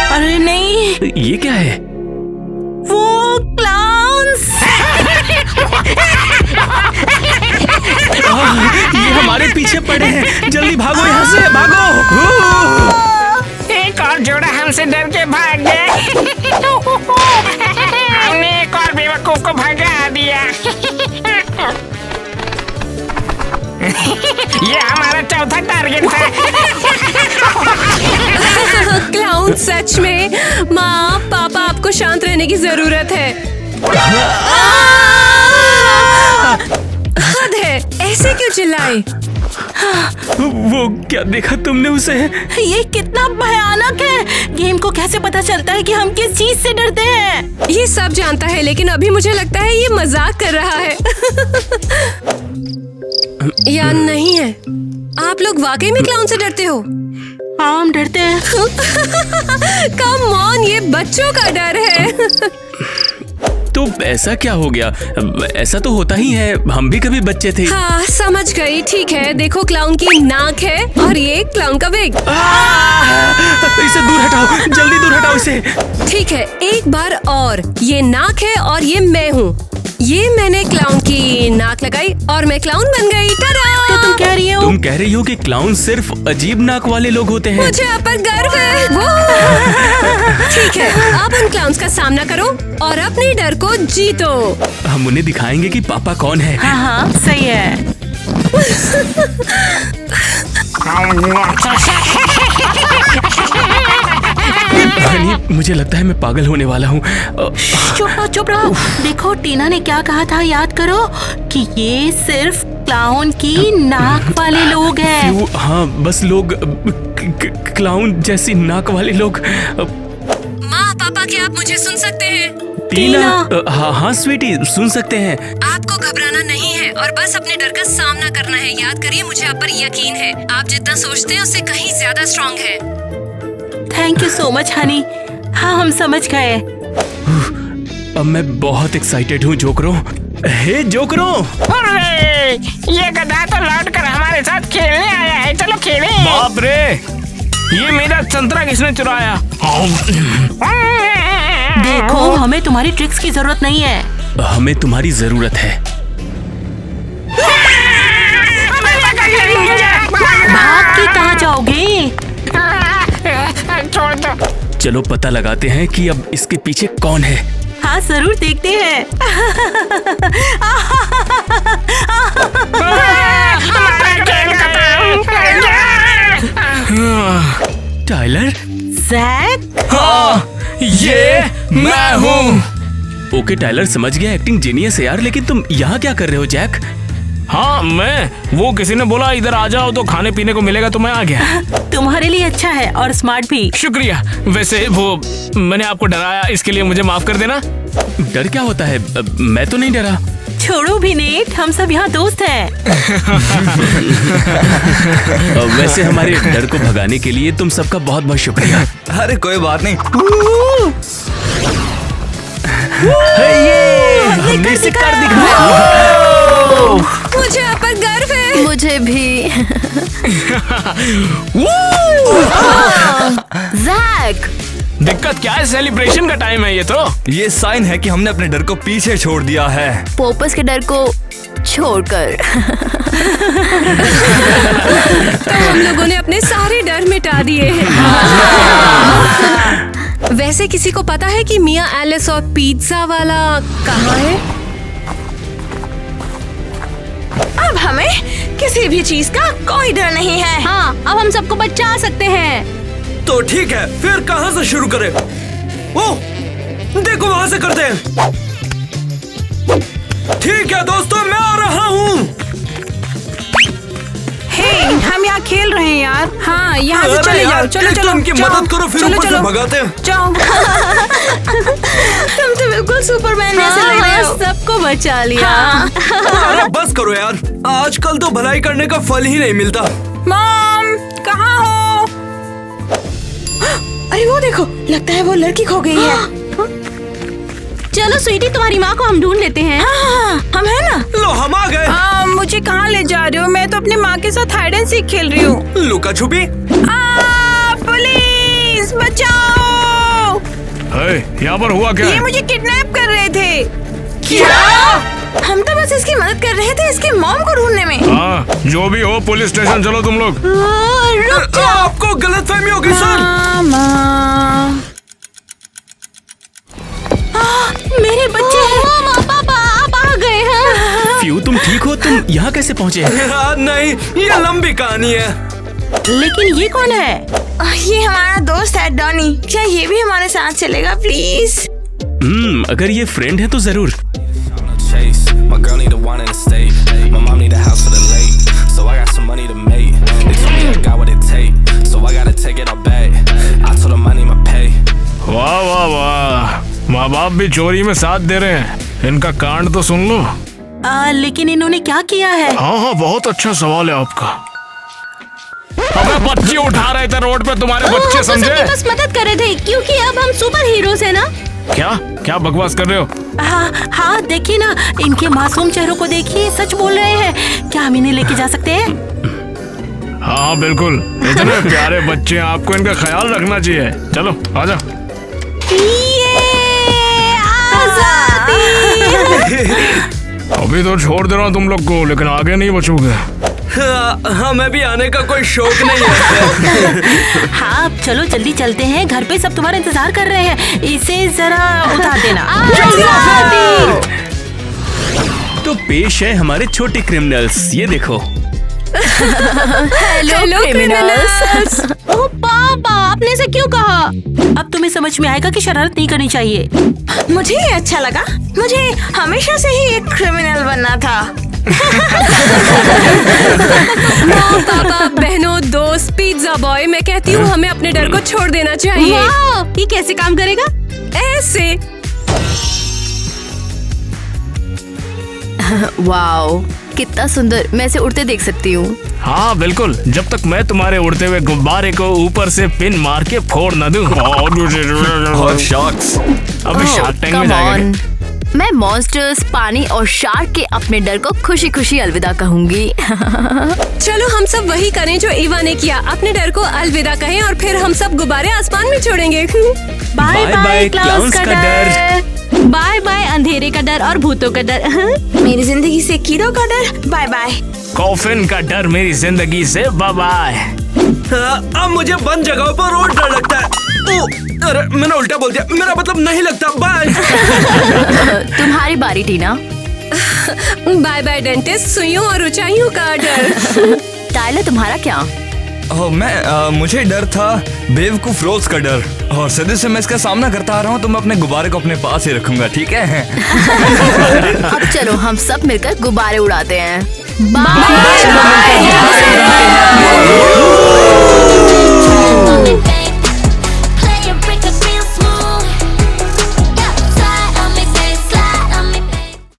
अरे नहीं, ये क्या है? वो क्लाउन्स। ये हमारे पीछे पड़े हैं। जल्दी भागो यहाँ से, भागो। एक और जोड़ा हमसे डर के भाग गए। हमने एक और बेवकूफ को भगा दिया। ये हमारा चौथा टारगेट था। क्लाउन सच में। माँ, पापा, आपको शांत रहने की जरूरत है। हद है, ऐसे क्यों चिल्लाए? वो क्या देखा तुमने उसे? ये कितना भयानक है। गेम को कैसे पता चलता है कि हम किस चीज से डरते हैं? ये सब जानता है, लेकिन अभी मुझे लगता है ये मजाक कर रहा है। या नहीं है? आप लोग वाकई में क्लाउन से डरते हो? हाँ, हम डरते हैं। कम ऑन, ये बच्चों का डर है। तो ऐसा क्या हो गया? ऐसा तो होता ही है, हम भी कभी बच्चे थे। हाँ समझ गई। ठीक है, देखो क्लाउन की नाक है और ये क्लाउन का बेग। इसे दूर हटाओ, जल्दी दूर हटाओ इसे। ठीक है, एक बार और। ये नाक है और ये मैं हूँ। ये मैंने क्लाउन की नाक लगाई और मैं क्लाउन बन गई। तो तुम कह रही हो तुम कह रही हो कि क्लाउन सिर्फ अजीब नाक वाले लोग होते हैं? मुझे आप पर गर्व है। ठीक है, आप उन क्लाउन्स का सामना करो और अपने डर को जीतो। हम उन्हें दिखाएंगे कि पापा कौन है। हाँ हाँ सही है। हनी, मुझे लगता है मैं पागल होने वाला हूँ। चुप रहो। देखो टीना ने क्या कहा था, याद करो कि ये सिर्फ क्लाउन की नाक वाले लोग हैं। हाँ, बस लोग क्लाउन जैसी नाक वाले लोग। माँ पापा, क्या आप मुझे सुन सकते हैं? टीना। हाँ स्वीटी, सुन सकते हैं। आपको घबराना नहीं है और बस अपने डर का सामना करना है। याद करिए, मुझे आप पर यकीन है। आप जितना सोचते हैं उससे कहीं ज्यादा स्ट्रॉन्ग है। Thank you so much Honey. हाँ, हम समझ गए। अब मैं बहुत एक्साइटेड हूँ जोकरो। हे जोकरो! अरे, ये गधा तो लौट कर हमारे साथ खेलने आया है। चलो खेलें। बाप रे, ये मेरा संतरा किसने चुराया? देखो, हमें तुम्हारी ट्रिक्स की जरूरत नहीं है। हमें तुम्हारी जरूरत है। भाग के कहाँ जाओगे? छोड़ दो। चलो पता लगाते हैं कि अब इसके पीछे कौन है। हाँ जरूर देखते हैं। टाइलर? जैक? हाँ, ये मैं हूँ। ओके टाइलर, समझ गया, एक्टिंग जीनियस है यार। लेकिन तुम यहाँ क्या कर रहे हो जैक? हाँ, वो किसी ने बोला इधर आ जाओ तो खाने पीने को मिलेगा, तो मैं आ गया। तुम्हारे लिए अच्छा है और स्मार्ट भी। शुक्रिया। वैसे वो मैंने आपको डराया, इसके लिए मुझे माफ कर देना। डर क्या होता है? मैं तो नहीं डरा। छोड़ो भी नेट, हम सब यहाँ दोस्त हैं। वैसे हमारे डर को भगाने के लिए तुम सबका बहुत बहुत शुक्रिया। अरे कोई बात नहीं। हमने इसे कर दिखाया। मुझे आप पर गर्व है। मुझे भी। जैक! दिक्कत क्या है? सेलिब्रेशन का टाइम है ये तो। ये साइन है कि हमने अपने डर को पीछे छोड़ दिया है। पोपस के डर को छोड़कर। तो हम लोगों ने अपने सारे डर मिटा दिए हैं। वैसे किसी को पता है कि मिया एलिस और पिज्जा वाला कहाँ है? अब हमें किसी भी चीज का कोई डर नहीं है। हाँ, अब हम सबको बचा सकते हैं। तो ठीक है, फिर कहाँ से शुरू करें? ओह, देखो वहाँ से करते हैं। ठीक है दोस्तों, मैं आ रहा हूँ। हम यहाँ खेल रहे हैं यार। हाँ, यहाँ से अरे चले यार, जाओ। चलो एक तो चलो। उनकी मदद करो, फिर ऊपर से भगाते हैं। जाओ। तुम तो बिल्कुल सुपरमैन जैसे लग रहे हो। सबको बचा लिया। अरे बस करो यार, आजकल तो भलाई करने का फल ही नहीं मिलता। मॉम, कहाँ हो? अरे वो देखो, लगता है वो लड़की खो गई है। चलो स्वीटी, तुम्हारी माँ को हम ढूंढ लेते हैं। हम है ना? लो, हम आ गए। मुझे कहाँ ले जा रहे हो? मैं तो अपनी माँ के साथ हाइड एंड सीक खेल रही हूँ। लुका छुपी। पुलिस बचाओ! यहाँ पर हुआ क्या? ये मुझे किडनैप कर रहे थे। क्या? हम तो बस इसकी मदद कर रहे थे, इसकी मॉम को ढूंढने में। हाँ, जो भी हो, पुलिस स्टेशन चलो तुम लोग। आपको गलतफहमी होगी सर। मेरे बच्चे हैं। मामा, पापा, आप आ गए हैं। फ्यू, तुम ठीक हो? तुम यहाँ कैसे पहुँचे? नहीं, ये लंबी कहानी है। लेकिन ये कौन है? ये हमारा दोस्त है डॉनी। क्या ये भी हमारे साथ चलेगा प्लीज? अगर ये फ्रेंड है तो जरूर। Chase. My girl need a wine in the state. My mom need a house for the late. So I got some money to make. They told me I got what it take. So I gotta take it all back. I told them I need my pay. वाह वाह वाह, माँ बाप भी चोरी में साथ दे रहे हैं। इनका कांड तो सुन लो। लेकिन इन्होंने क्या किया है? हाँ, बहुत अच्छा सवाल है आपका। हमें बच्चे उठा रहे थे रोड पे, तुम्हारे बच्चे समझे? बस मदद कर रहे थे, क्योंकि अब हम सुपर हीरोज हैं ना। क्या बकवास कर रहे हो? हाँ, देखिए ना, इनके मासूम चेहरों को देखिए, सच बोल रहे हैं। क्या हम इन्हें लेके जा सकते हैं? हाँ बिल्कुल, इतने प्यारे बच्चे हैं, आपको इनका ख्याल रखना चाहिए। चलो आजा। अभी तो छोड़ दे रहा हूँ तुम लोग को, लेकिन आगे नहीं बचोगे। हमें भी आने का कोई शौक नहीं है। हाँ चलो जल्दी चलते हैं, घर पे सब तुम्हारा इंतजार कर रहे हैं। इसे जरा उतार देना। तो पेश है हमारे छोटे क्रिमिनल्स, ये देखो। Hello criminals. ओह पापा, आपने ऐसे क्यों कहा? अब तुम्हें समझ में आएगा कि शरारत नहीं करनी चाहिए। मुझे ये अच्छा लगा। मुझे हमेशा से ही एक क्रिमिनल बनना था। माँ, पापा, बहनों, दोस्त, पिज्जा बॉय, मैं कहती हूँ हमें अपने डर को छोड़ देना चाहिए। वाह, ये कैसे काम करेगा? ऐसे। वाओ, कितना सुंदर। मैं इसे उड़ते देख सकती हूँ। हाँ बिल्कुल, जब तक मैं तुम्हारे उड़ते हुए गुब्बारे को ऊपर से पिन मार के फोड़ न दूं। और शार्क्स। अभी शार्क टैंक में Come जाएगा on। मैं मॉन्स्टर्स, पानी और शार्क के अपने डर को खुशी खुशी अलविदा कहूंगी। चलो हम सब वही करें जो इवा ने किया, अपने डर को अलविदा कहें और फिर हम सब गुब्बारे आसमान में छोड़ेंगे। बाय बाय क्लाउड्स का डर। बाय बाय अंधेरे का डर और भूतों का डर। मेरी जिंदगी से कीड़ों का डर, बाय बाय। कॉफिन का डर मेरी जिंदगी से बाय बाय। अब मुझे बंद जगहों पर रोज डर लगता है। अरे मैंने उल्टा बोल दिया, मेरा मतलब नहीं लगता। बाय। तुम्हारी बारी टीना। बाय बाय डेंटिस्ट, सुइयों और ऊंचाइयों का डर। टाइलर तुम्हारा क्या? मुझे डर था बेवकूफ रोज का डर, और सदी से मैं इसका सामना करता आ रहा हूँ, तो मैं अपने गुब्बारे को अपने पास ही रखूंगा, ठीक है? अब चलो हम सब मिलकर गुब्बारे उड़ाते हैं। बाय।